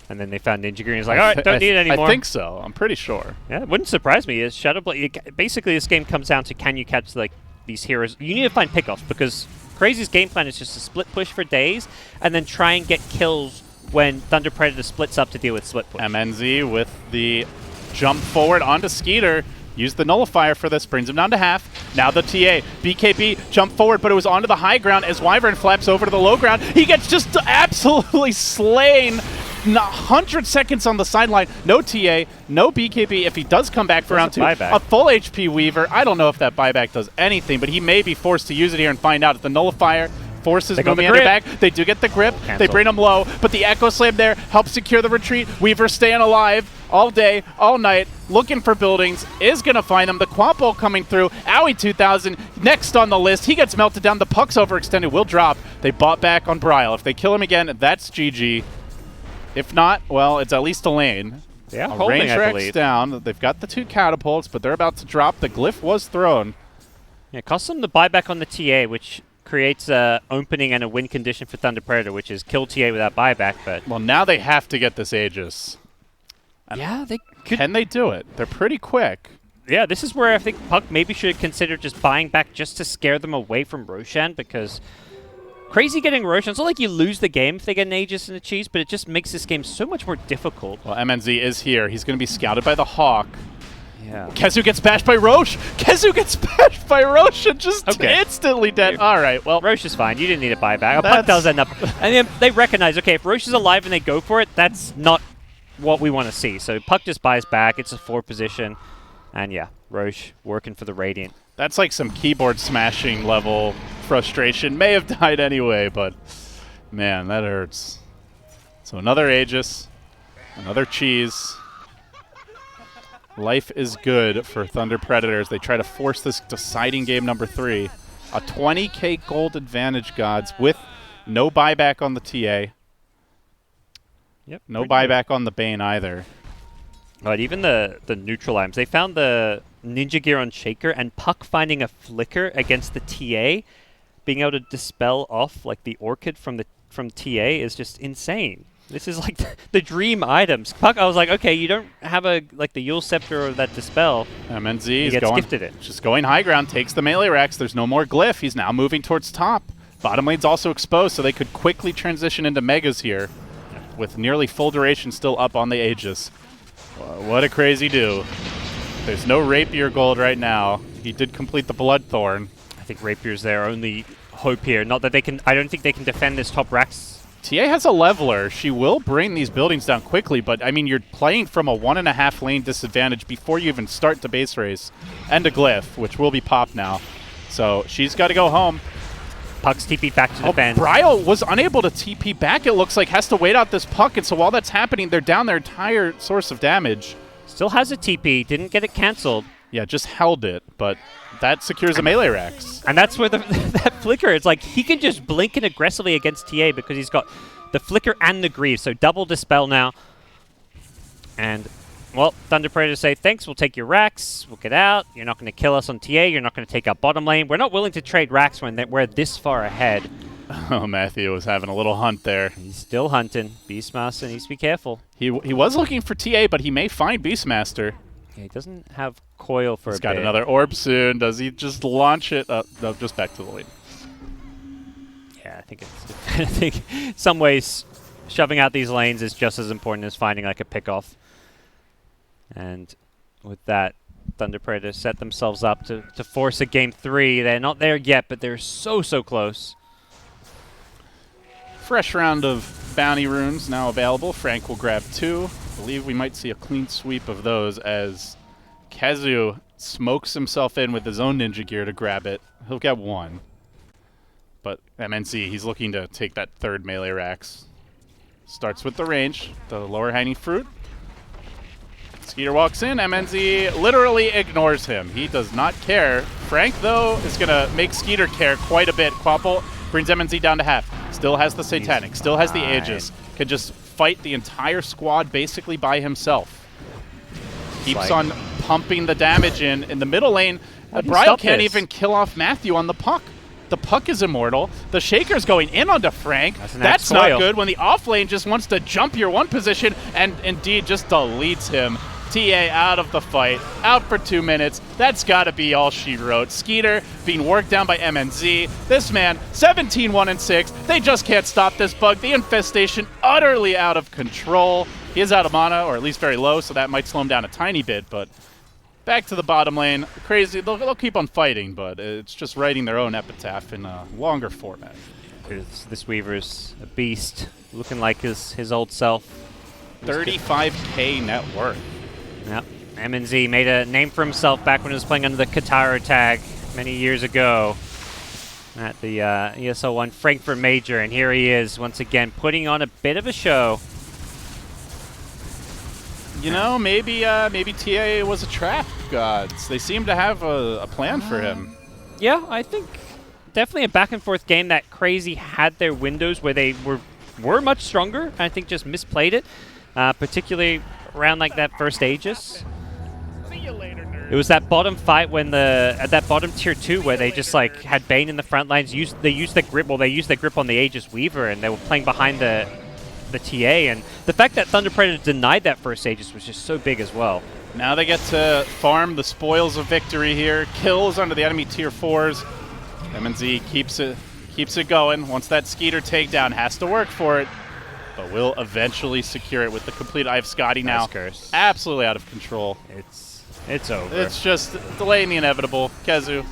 And then they found Ninja Gear, and he's like, all right, don't need it anymore. I think so. I'm pretty sure. Yeah, it wouldn't surprise me. Is Shadow Blade... Basically, this game comes down to, can you catch like these heroes? You need to find pickoffs, because Crazy's game plan is just to split push for days, and then try and get kills when Thunder Predator splits up to deal with split push. MNZ with the jump forward onto Skeeter. Use the nullifier for this, brings him down to half. Now the TA. BKB jump forward, but it was onto the high ground as Wyvern flaps over to the low ground. He gets just absolutely slain. 100 seconds on the sideline. No TA, no BKB. If he does come back for round two, a full HP Weaver. I don't know if that buyback does anything, but he may be forced to use it here and find out. If the nullifier forces Mumiender back, they do get the grip. Cancel. They bring him low, but the Echo Slam there helps secure the retreat. Weaver staying alive all day, all night, looking for buildings, is going to find them. The Quad Bolt coming through. Owie 2000 next on the list. He gets melted down. The puck's overextended. Will drop. They bought back on Bryle. If they kill him again, that's GG. If not, well, it's at least a lane. Yeah, a range Rex down. They've got the 2 catapults, but they're about to drop. The glyph was thrown. Yeah, it costs them the buyback on the TA, which creates a opening and a win condition for Thunder Predator, which is kill TA without buyback. But well, now they have to get this Aegis. Yeah, they could. Can they do it? They're pretty quick. Yeah, this is where I think Puck maybe should consider just buying back just to scare them away from Roshan, because Crazy getting Roshan, it's not like you lose the game if they get an Aegis and a cheese, but it just makes this game so much more difficult. Well, MNZ is here. He's going to be scouted by the Hawk. Yeah. Kezu gets bashed by Roche. Kezu gets bashed by Roche and just instantly dead. All right, well. Roche is fine. You didn't need a buyback. Puck does end up. And then they recognize, okay, if Roche is alive and they go for it, that's not what we want to see. So Puck just buys back. It's a 4 position. And yeah, Roche working for the Radiant. That's like some keyboard smashing level frustration. May have died anyway, but man, that hurts. So another Aegis, another cheese. Life is good for Thunder Predators. They try to force this deciding game number 3. A 20k gold advantage, gods, with no buyback on the TA. Yep. No buyback on the Bane either. But even the neutral items, they found the Ninja Gear on Shaker, and Puck finding a flicker against the TA, being able to dispel off like the Orchid from TA is just insane. This is like the dream items. Puck, I was like, okay, you don't have like the Yule Scepter or that dispel. MNZ is gifted it. Just going high ground, takes the melee Rex. There's no more glyph. He's now moving towards top. Bottom lane's also exposed, so they could quickly transition into Megas here, with nearly full duration still up on the Aegis. What a Crazy do. There's no Rapier gold right now. He did complete the Bloodthorn. I think Rapier's their only hope here. Not that they can. I don't think they can defend this top Rax TA has a leveler. She will bring these buildings down quickly, but I mean, you're playing from a 1.5 lane disadvantage before you even start the base race. And a glyph, which will be popped now. So she's got to go home. Puck's TP back to defend. Bryle was unable to TP back, it looks like, has to wait out this puck, and so while that's happening, they're down their entire source of damage. Still has a TP, didn't get it cancelled. Yeah, just held it, but that secures a melee Rax. And that's where that flicker, it's like he can just blink and aggressively against TA because he's got the flicker and the greave, so double dispel now. And, well, Thunder Predators say, thanks, we'll take your Rax, we'll get out, you're not going to kill us on TA, you're not going to take our bottom lane. We're not willing to trade Rax when we're this far ahead. Oh, Matthew was having a little hunt there. He's still hunting. Beastmaster needs to be careful. He was looking for TA, but he may find Beastmaster. Yeah, he doesn't have coil for He's a got bit. another orb soon. Does he just launch it? No, just back to the lane. Yeah, I think it's. I think in some ways, shoving out these lanes is just as important as finding like a pick-off. And with that, Thunder Predators set themselves up to force a game 3. They're not there yet, but they're so close. Fresh round of bounty runes now available. Frank will grab 2. I believe we might see a clean sweep of those as Kazu smokes himself in with his own ninja gear to grab it. He'll get 1. But MNC, he's looking to take that third melee Rax. Starts with the range, the lower hanging fruit. Skeeter walks in, MNZ literally ignores him. He does not care. Frank, though, is going to make Skeeter care quite a bit. Quapple brings MNZ down to half. Still has the Satanic, still has the Aegis. Can just fight the entire squad basically by himself. Keeps on pumping the damage in the middle lane. Bryle can't even kill off Matthew on the puck. The puck is immortal. The Shaker's going in onto Frank. That's not good when the off lane just wants to jump your 1 position and indeed just deletes him. TA out of the fight, out for 2 minutes. That's got to be all she wrote. Skeeter being worked down by MNZ. This man, 17-1-6. They just can't stop this bug. The infestation utterly out of control. He is out of mana, or at least very low, so that might slow him down a tiny bit, but back to the bottom lane. Crazy. They'll keep on fighting, but it's just writing their own epitaph in a longer format. This Weaver's a beast, looking like his old self. 35K net worth. Yep. MNZ made a name for himself back when he was playing under the Katara tag many years ago at the ESL One Frankfurt Major, and here he is once again putting on a bit of a show. You know, maybe TA was a trap, gods. They seem to have a plan for him. Yeah, I think definitely a back and forth game that Crazy had their windows where they were much stronger. I think just misplayed it, particularly around like that first Aegis. See you later, nerd. It was that bottom fight when at that bottom tier 2 where they just like had Bane in the front lines. They used the grip. Well, they used the grip on the Aegis Weaver, and they were playing behind the TA. And the fact that Thunder Predator denied that first Aegis was just so big as well. Now they get to farm the spoils of victory here. Kills under the enemy tier 4s. MNZ keeps it going. Once that Skeeter takedown, has to work for it, but will eventually secure it with the complete Eye of Scotty now. Curse. Absolutely out of control. It's over. It's just delaying the inevitable. Kezu,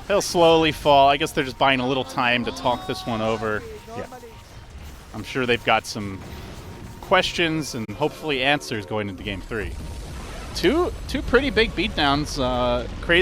he'll slowly fall. I guess they're just buying a little time to talk this one over. Yeah. I'm sure they've got some questions and hopefully answers going into game 3. Two pretty big beatdowns. Crazy.